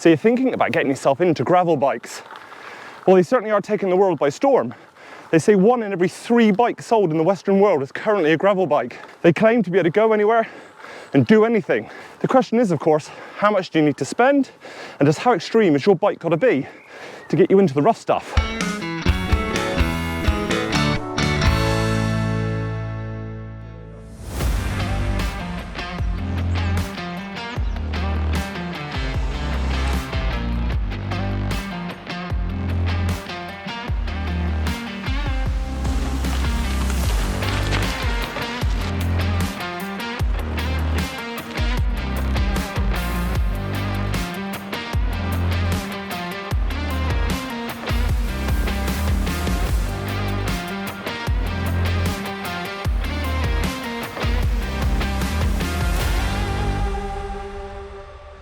So you're thinking about getting yourself into gravel bikes. Well, they certainly are taking the world by storm. They say 1 in every 3 bikes sold in the Western world is currently a gravel bike. They claim to be able to go anywhere and do anything. The question is, of course, how much do you need to spend? And just how extreme is your bike got to be to get you into the rough stuff?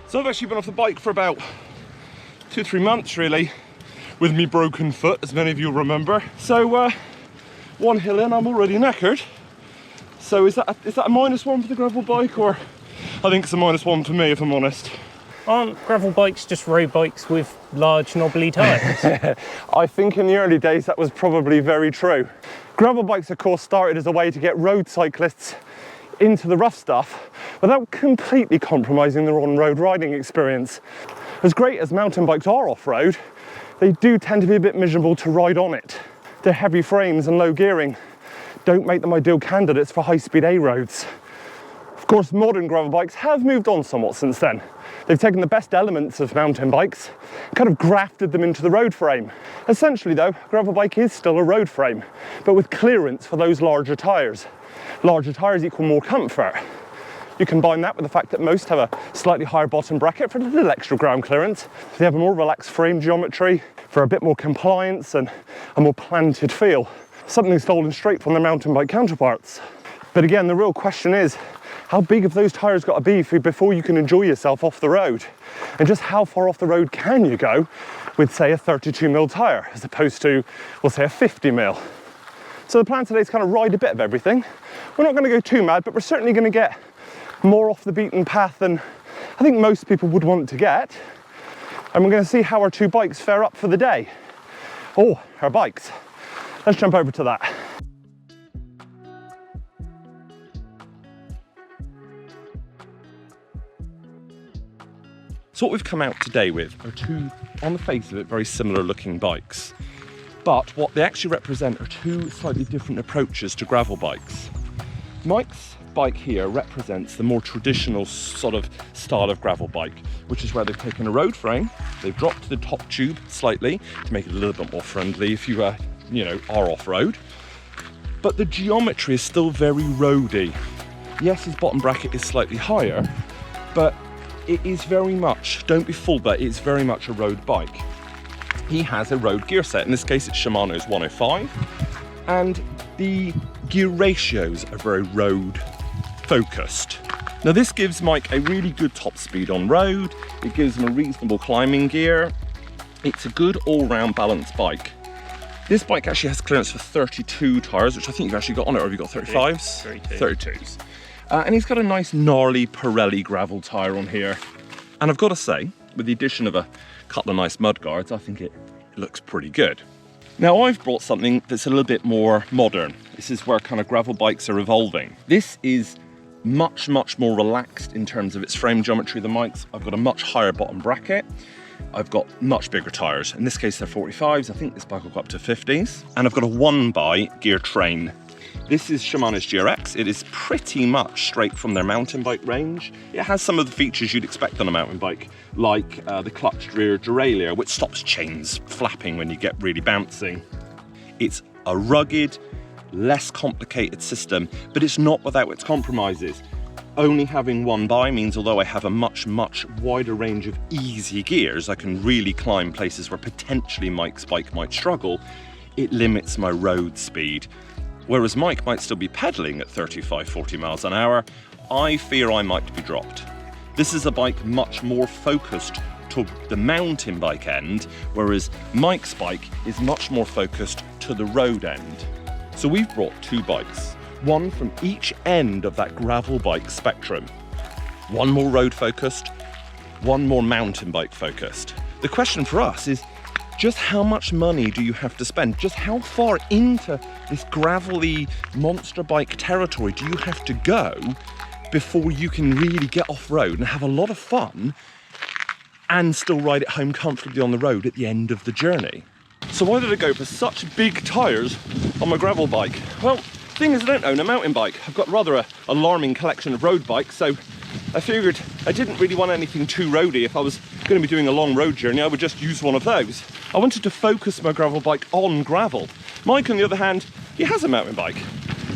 So I've actually been off the bike for about 2-3 months really, with me broken foot, as many of you remember. So one hill in, I'm already knackered. So is that a -1 for the gravel bike, or? I think it's a -1 for me, if I'm honest. Aren't gravel bikes just road bikes with large knobbly tyres? I think in the early days that was probably very true. Gravel bikes, of course, started as a way to get road cyclists into the rough stuff without completely compromising their on-road riding experience. As great as mountain bikes are off-road, they do tend to be a bit miserable to ride on it. Their heavy frames and low gearing don't make them ideal candidates for high-speed A-roads. Of course, modern gravel bikes have moved on somewhat since then. They've taken the best elements of mountain bikes and kind of grafted them into the road frame. Essentially though, a gravel bike is still a road frame, but with clearance for those larger tyres. Larger tyres equal more comfort. You combine that with the fact that most have a slightly higher bottom bracket for a little extra ground clearance. They have a more relaxed frame geometry for a bit more compliance and a more planted feel. Something stolen straight from their mountain bike counterparts. But again, the real question is, how big have those tyres got to be before you can enjoy yourself off the road? And just how far off the road can you go with, say, a 32mm tyre, as opposed to, we'll say, a 50mm? So the plan today is kind of ride a bit of everything. We're not going to go too mad, but we're certainly going to get more off the beaten path than I think most people would want to get. And we're going to see how our 2 bikes fare up for the day. Oh, our bikes. Let's jump over to that. So what we've come out today with are 2, on the face of it, very similar looking bikes. But what they actually represent are 2 slightly different approaches to gravel bikes. Mike's bike here represents the more traditional sort of style of gravel bike, which is where they've taken a road frame, they've dropped the top tube slightly to make it a little bit more friendly if you, are off-road. But the geometry is still very roady. Yes, his bottom bracket is slightly higher, but it is very much, don't be fooled by it, it's very much a road bike. He has a road gear set, in this case it's Shimano's 105, and the gear ratios are very road focused. Now this gives Mike a really good top speed on road, it gives him a reasonable climbing gear, it's a good all-round balanced bike. This bike actually has clearance for 32 tyres, which I think you've actually got on it, or have you got 35s? 32s. And he's got a nice gnarly Pirelli gravel tyre on here. And I've got to say, with the addition of a couple of nice mud guards, I think it looks pretty good. Now I've brought something that's a little bit more modern. This is where kind of gravel bikes are evolving. This is much more relaxed in terms of its frame geometry than Mike's. I've got a much higher bottom bracket. I've got much bigger tyres. In this case they're 45s, I think this bike will go up to 50s. And I've got a 1x gear train. This is Shimano's GRX. It is pretty much straight from their mountain bike range. It has some of the features you'd expect on a mountain bike, like the clutched rear derailleur, which stops chains flapping when you get really bouncing. It's a rugged, less complicated system, but it's not without its compromises. Only having 1x means although I have a much wider range of easy gears, I can really climb places where potentially Mike's bike might struggle, it limits my road speed. Whereas Mike might still be pedaling at 35-40 miles an hour, I fear I might be dropped. This is a bike much more focused to the mountain bike end, whereas Mike's bike is much more focused to the road end. So we've brought 2 bikes, one from each end of that gravel bike spectrum. One more road focused, one more mountain bike focused. The question for us is, just how much money do you have to spend? Just how far into this gravelly monster bike territory do you have to go before you can really get off-road and have a lot of fun and still ride it home comfortably on the road at the end of the journey? So why did I go for such big tyres on my gravel bike? Well, the thing is, I don't own a mountain bike. I've got rather an alarming collection of road bikes, so I figured I didn't really want anything too roady. If I was going to be doing a long road journey, I would just use one of those. I wanted to focus my gravel bike on gravel. Mike, on the other hand, he has a mountain bike,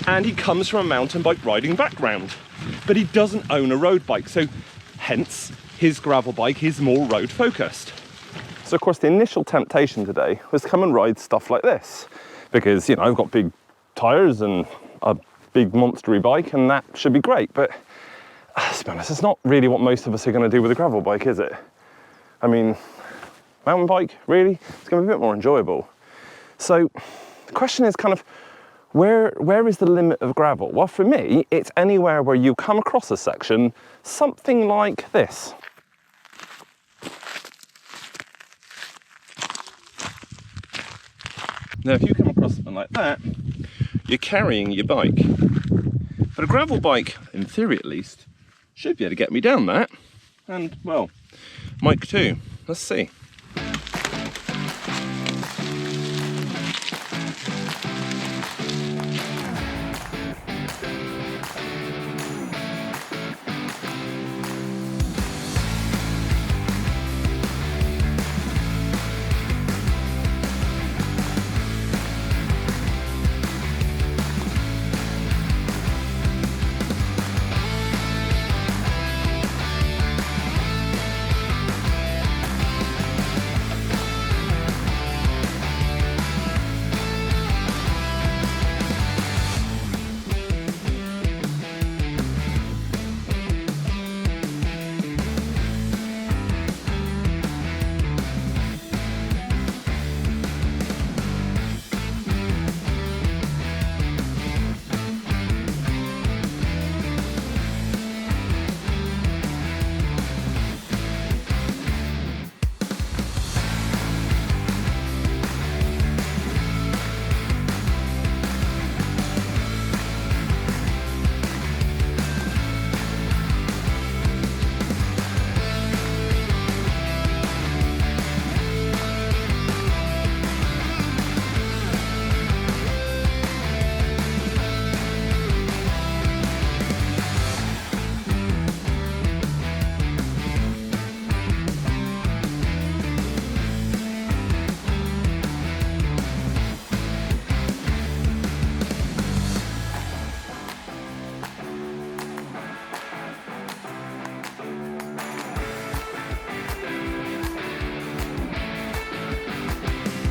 and he comes from a mountain bike riding background, but he doesn't own a road bike, so hence his gravel bike is more road focused. So of course the initial temptation today was to come and ride stuff like this, because, you know, I've got big tyres and a big monstery bike, and that should be great, but to be honest, it's not really what most of us are going to do with a gravel bike, is it? I mean, mountain bike, really? It's going to be a bit more enjoyable. So the question is kind of, where is the limit of gravel? Well, for me, it's anywhere where you come across a section, something like this. Now, if you come across something like that, you're carrying your bike. But a gravel bike, in theory at least, should be able to get me down that. And, well, Mike too. Let's see.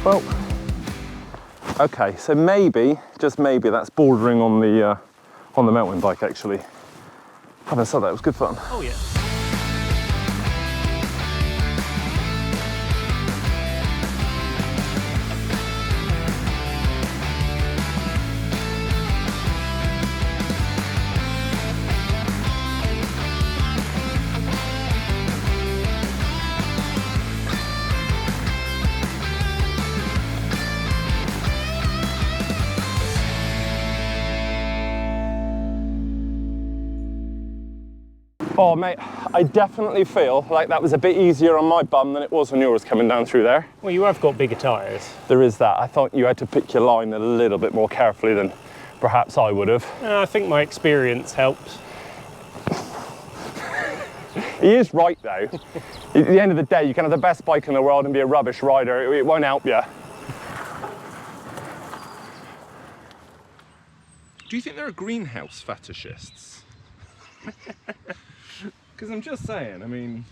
Well, okay, so maybe, just maybe, that's bordering on the mountain bike actually. Having said that, it was good fun. Oh yeah. Oh mate, I definitely feel like that was a bit easier on my bum than it was on yours coming down through there. Well, you have got bigger tyres. There is that. I thought you had to pick your line a little bit more carefully than perhaps I would have. I think my experience helps. He is right though. At the end of the day, you can have the best bike in the world and be a rubbish rider. It won't help you. Do you think there are greenhouse fetishists? Because I'm just saying, I mean...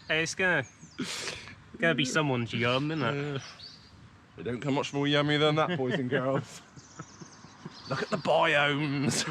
Hey, it's gonna be someone's yum, isn't it? They don't come much more yummy than that, boys and girls. Look at the biomes.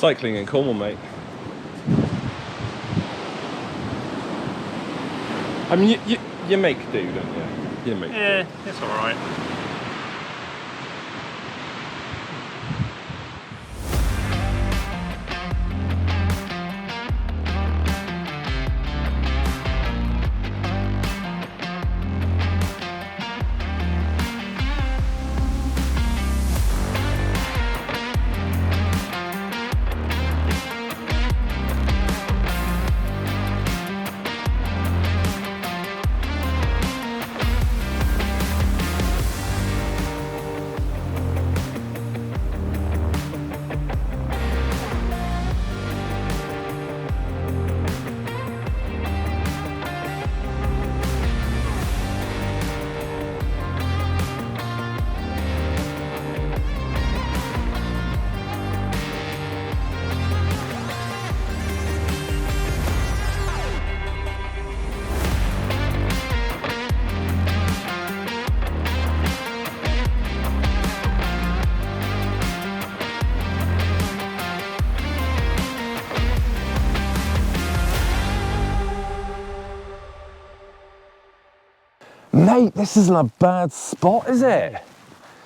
Cycling in Cornwall, mate. I mean, you make do, don't you? You make do. Yeah, it's all right. Mate, this isn't a bad spot, is it?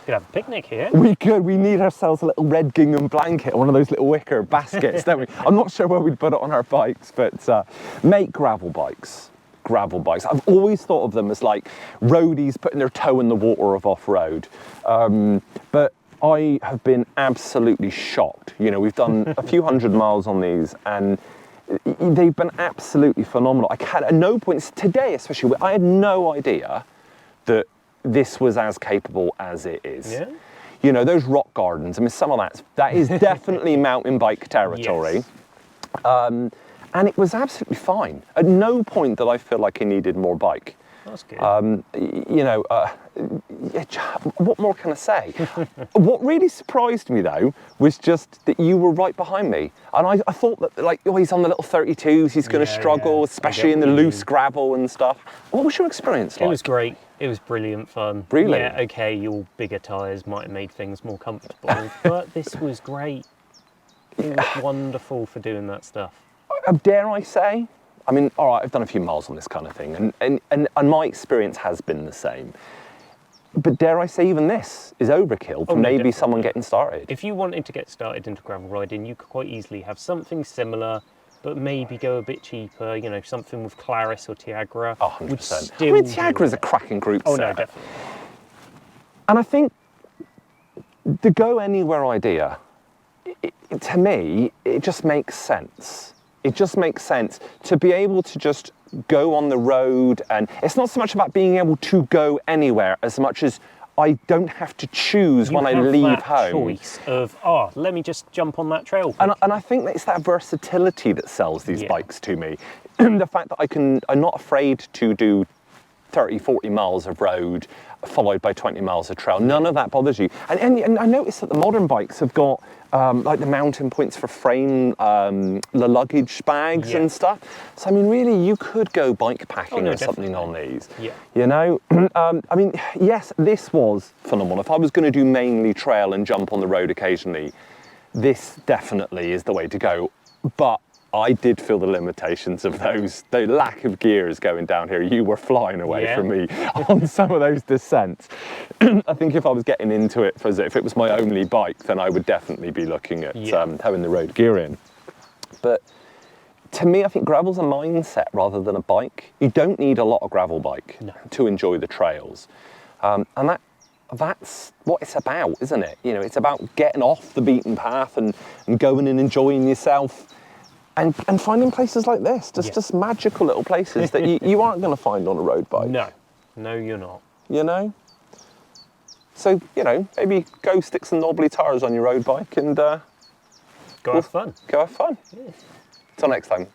Could have a picnic here. We could. We need ourselves a little red gingham blanket, one of those little wicker baskets, don't we? I'm not sure where we'd put it on our bikes, but mate, gravel bikes. Gravel bikes. I've always thought of them as like roadies putting their toe in the water of off-road. But I have been absolutely shocked. You know, we've done a few hundred miles on these and they've been absolutely phenomenal. I had at no point, today especially, I had no idea that this was as capable as it is. Yeah. You know, those rock gardens, I mean, some of that is definitely mountain bike territory. Yes. And it was absolutely fine. At no point did I feel like I needed more bike. That's good. You know, what more can I say? What really surprised me though was just that you were right behind me, and I thought that like, oh, he's on the little 32s, he's going to struggle, especially in the loose gravel and stuff. What was your experience like? It was great. It was brilliant fun. Really? Yeah. Okay, your bigger tyres might have made things more comfortable, but this was great. It was wonderful for doing that stuff. Dare I say? I mean, all right, I've done a few miles on this kind of thing, and my experience has been the same. But dare I say, even this is overkill for maybe someone getting started. If you wanted to get started into gravel riding, you could quite easily have something similar, but maybe go a bit cheaper, you know, something with Claris or Tiagra. 100%. I mean, Tiagra's a cracking group set. Oh, no, definitely. And I think the go anywhere idea, to me, it just makes sense. It just makes sense to be able to just go on the road, and it's not so much about being able to go anywhere as much as I don't have to choose when I leave home. Choice of, oh, let me just jump on that trail. And I think that it's that versatility that sells these bikes to me. The fact that I'm not afraid to do 30, 40 miles of road followed by 20 miles of trail. None of that bothers you. And I noticed that the modern bikes have got like the mounting points for frame, the luggage bags and stuff. So I mean, really, you could go bike packing or something on these. Yeah. You know, I mean, yes, this was phenomenal. If I was going to do mainly trail and jump on the road occasionally, this definitely is the way to go. But I did feel the limitations of the lack of gears going down here. You were flying away from me on some of those descents. I think if I was getting into it, if it was my only bike, then I would definitely be looking at having the road gear in. But to me, I think gravel's a mindset rather than a bike. You don't need a lot of gravel bike to enjoy the trails. And that's what it's about, isn't it? You know, it's about getting off the beaten path and going and enjoying yourself. And finding places like this, just magical little places that you aren't going to find on a road bike. No, you're not. You know? So, you know, maybe go stick some knobbly tires on your road bike and... Go have fun. Go have fun. Yeah. Till next time.